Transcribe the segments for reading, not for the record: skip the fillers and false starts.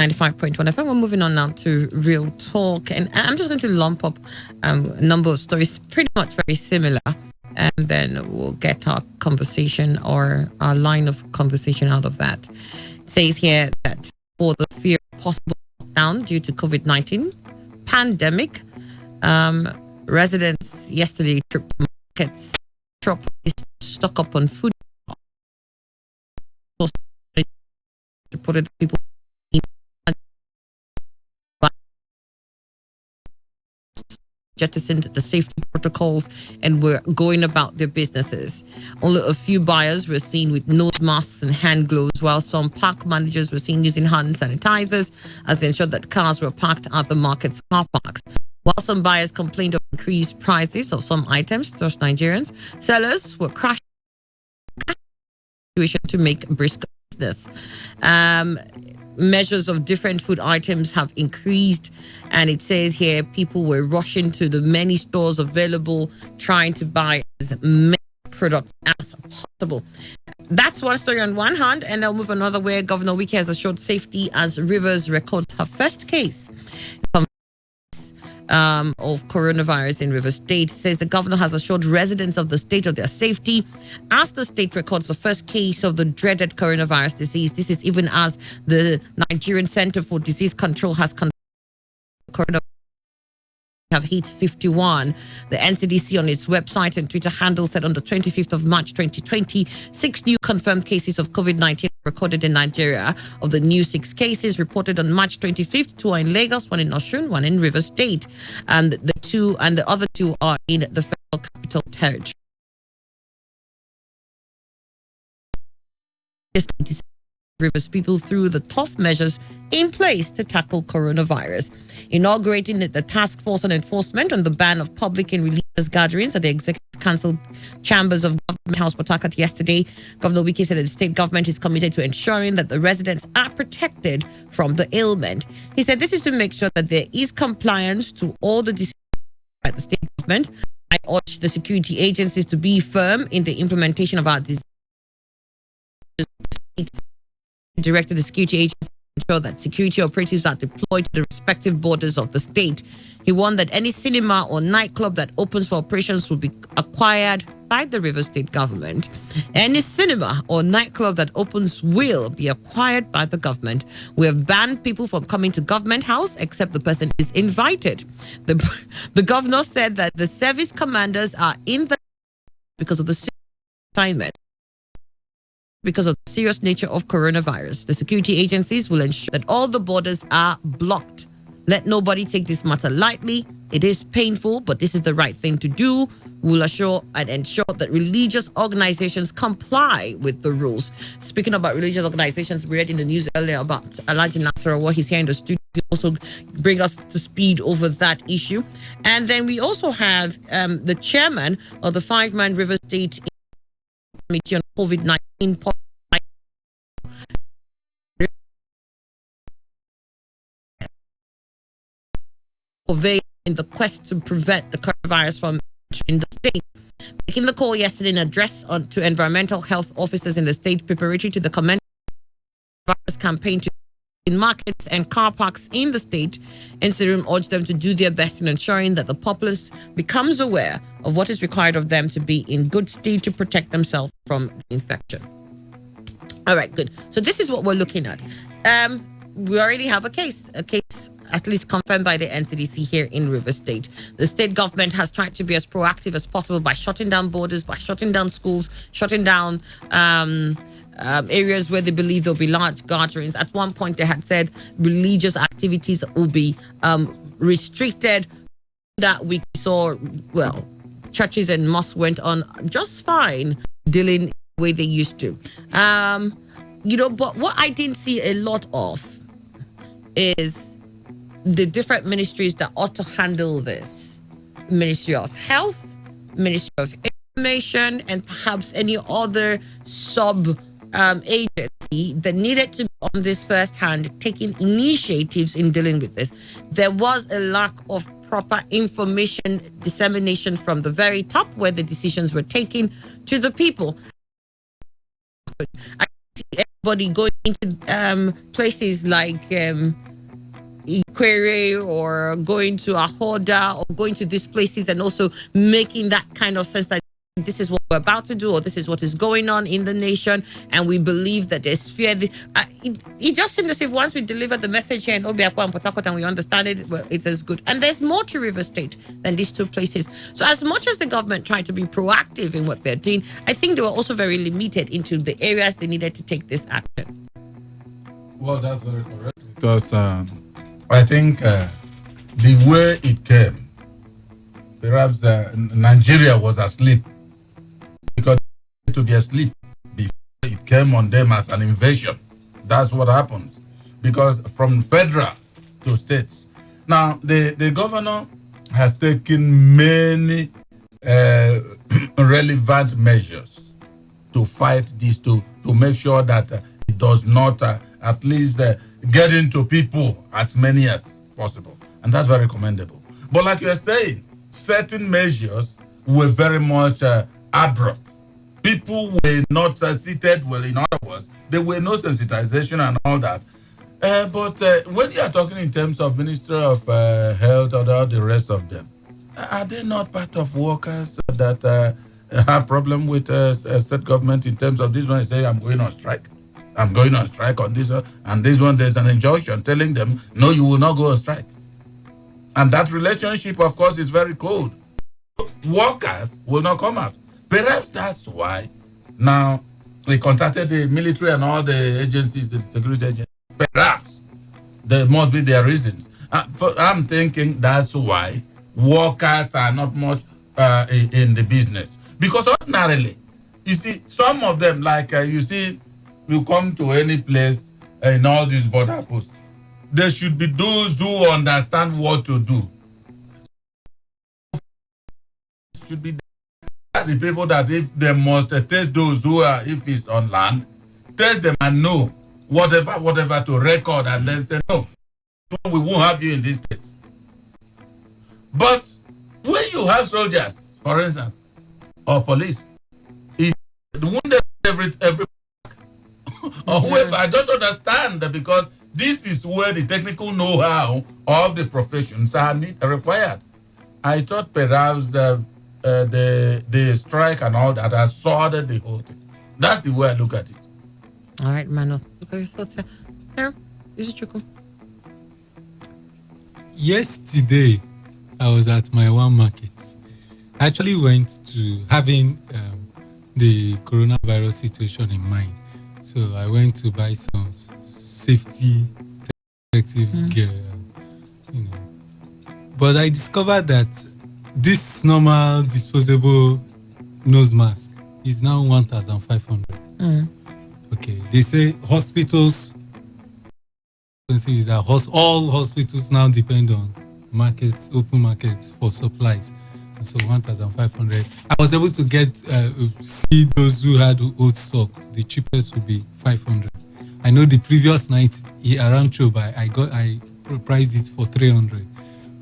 95.1 FM. We're moving on now to Real Talk. And I'm just going to lump up a number of stories pretty much very similar. And then we'll get our conversation or our line of conversation out of that. It says here that for the fear of possible lockdown due to COVID-19 pandemic, residents yesterday tripped markets, stock up on food. Reported people jettisoned the safety protocols and were going about their businesses. Only a few buyers were seen with nose masks and hand gloves, while some park managers were seen using hand sanitizers as they ensured that cars were parked at the market's car parks. While some buyers complained of increased prices of some items, those Nigerians, sellers were crashing to make brisk business. Measures of different food items have increased, and it says here people were rushing to the many stores available trying to buy as many products as possible. That's one story on one hand, and I'll move another way. Governor Wike has assured safety as Rivers records her first case of coronavirus in Rivers State. Says the governor has assured residents of the state of their safety as the state records the first case of the dreaded coronavirus disease. This is even as the Nigerian Center for Disease Control has confirmed coronavirus have hit 51. The NCDC on its website and Twitter handle said on the 25th of March 2020, 6 new confirmed cases of COVID-19 recorded in Nigeria. Of the new 6 cases reported on March 25th, 2 are in Lagos, 1 in Osun, 1 in Rivers State, and the other 2 are in the Federal Capital Territory. Rivers people through the tough measures in place to tackle coronavirus. Inaugurating the task force on enforcement on the ban of public and religious gatherings at the Executive Council chambers of Government House Port Harcourt yesterday, Governor Wike said that the state government is committed to ensuring that the residents are protected from the ailment. He said this is to make sure that there is compliance to all the decisions by the state government. I urge the security agencies to be firm in the implementation of our decisions. Directed the security agencies to ensure that security operatives are deployed to the respective borders of the state. He warned that any cinema or nightclub that opens for operations will be acquired by the Rivers State government. Any cinema or nightclub that opens will be acquired by the government. We have banned people from coming to Government House except the person is invited. The governor said that the service commanders are in the because of the assignment. Because of the serious nature of coronavirus, the security agencies will ensure that all the borders are blocked. Let nobody take this matter lightly. It is painful, but this is the right thing to do. We'll assure and ensure that religious organizations comply with the rules. Speaking about religious organizations, we read in the news earlier about Alhaji Nasarawa. He's here in the studio. He also bring us to speed over that issue. And then we also have the chairman of the 5-man River State Committee on COVID-19 in the quest to prevent the coronavirus from entering the state. Making the call yesterday in an address to environmental health officers in the state preparatory to the commencement of the virus campaign in markets and car parks in the state, NCRIM urged them to do their best in ensuring that the populace becomes aware of what is required of them to be in good state to protect themselves from the infection. All right, good. So this is what we're looking at. We already have a case at least confirmed by the NCDC here in Rivers State. The state government has tried to be as proactive as possible by shutting down borders, by shutting down schools, shutting down areas where they believe there'll be large gatherings. At one point, they had said religious activities will be restricted. That we saw, well, churches and mosques went on just fine, dealing the way they used to. But what I didn't see a lot of is the different ministries that ought to handle this. Ministry of Health, Ministry of Information, and perhaps any other sub agency that needed to be on this firsthand, taking initiatives in dealing with this. There was a lack of proper information dissemination from the very top where the decisions were taken to the people. I see anybody going into places like Ikwere or going to Ahoda or going to these places and also making that kind of sense that this is what we're about to do or this is what is going on in the nation and we believe that there's fear. It just seems as if once we deliver the message here in Obiakwa and Port Harcourt and we understand it, well, it's as good. And there's more to River State than these two places. So as much as the government tried to be proactive in what they're doing, I think they were also very limited into the areas they needed to take this action. Well, that's very correct. Because I think the way it came, perhaps Nigeria was asleep because it to be asleep before it came on them as an invasion. That's what happened. Because from federal to states. Now, the governor has taken many relevant measures to fight this, to make sure that it does not at least get into people as many as possible. And that's very commendable. But like you are saying, certain measures were very much abrupt. People were not seated well, in other words, there were no sensitization and all that. But when you are talking in terms of Minister of Health or all the rest of them, are they not part of workers that have problem with state government in terms of this one? Say, I'm going on strike. I'm going on strike on this one. And this one, there's an injunction telling them, no, you will not go on strike. And that relationship, of course, is very cold. Workers will not come out. Perhaps that's why now we contacted the military and all the agencies, the security agencies. Perhaps there must be their reasons. I'm thinking that's why workers are not much in the business. Because ordinarily, you see, some of them, like you see, you come to any place in all these border posts, there should be those who understand what to do. Should be the people that if they must test those who are, if it's on land, test them and know whatever to record and then say, no, we won't have you in this state. But when you have soldiers, for instance, or police, is wounded every or whoever, I don't understand that, because this is where the technical know-how of the professions are required. I thought perhaps the strike and all that has sorted the whole thing. That's the way I look at it. All right, Mano. Look at your thoughts here. Is it Chuku? Yesterday, I was at my one market. I actually went to having the coronavirus situation in mind. So I went to buy some safety protective gear, you know. But I discovered that this normal disposable nose mask is now 1,500. Okay, they say hospitals, is that all hospitals now depend on markets, open markets for supplies. And so 1,500. I was able to get see those who had old stock. The cheapest would be 500. I know the previous night around Choba, I priced it for 300.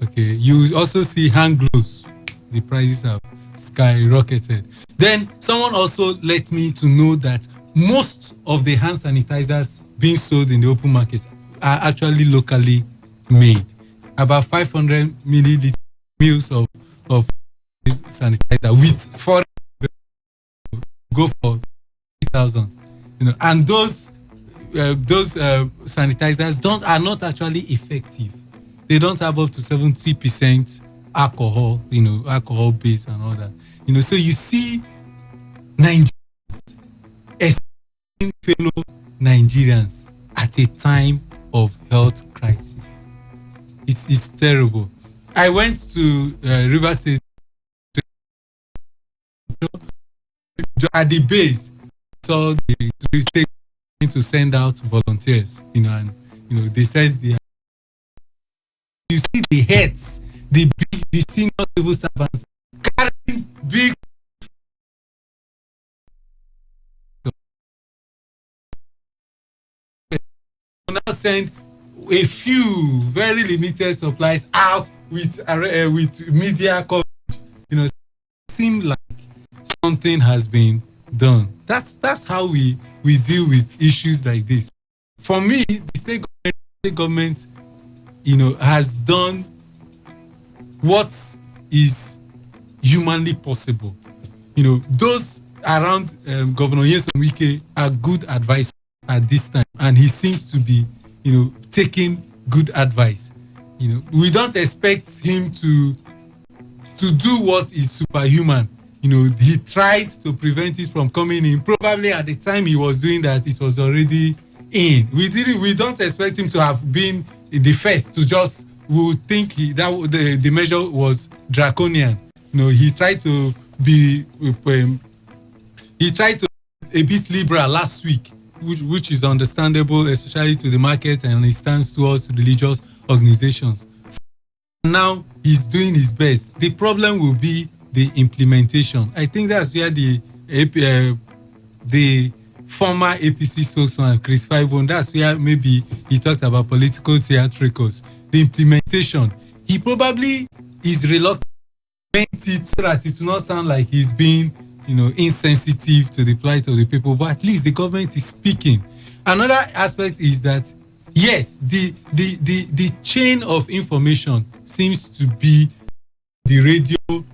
Okay, you also see hand gloves. The prices have skyrocketed. Then someone also let me to know that most of the hand sanitizers being sold in the open market are actually locally made. About 500 milliliter mils of sanitizer with foreign go for 3,000. You know, and those sanitizers are not actually effective. They don't have up to 70% alcohol, you know, alcohol base and all that. You know, so you see Nigerians, fellow Nigerians at a time of health crisis. It's terrible. I went to River State at the base, so the state to send out volunteers, you know, and you know they said you see the heads, the senior civil servants carrying big. Now send a few very limited supplies out with media coverage. You know, it seemed like something has been done. That's how we deal with issues like this. For me, the state government, has done what is humanly possible. Those around Governor Nyesom Wike are good advice at this time, and he seems to be, taking good advice. We don't expect him to do what is superhuman. He tried to prevent it from coming in. Probably at the time he was doing that, it was already in. We don't expect him to have been the first to just. We would think that the measure was draconian. He tried to be. He tried to be a bit liberal last week, which is understandable, especially to the market, and he stands towards religious organizations. Now he's doing his best. The problem will be the implementation. I think that's where the former APC spokesman Chris Fibon, that's where maybe he talked about political theatricals. The implementation, he probably is reluctant to implement it so that it will not sound like he's being, insensitive to the plight of the people, but at least the government is speaking. Another aspect is that, yes, the chain of information seems to be the radio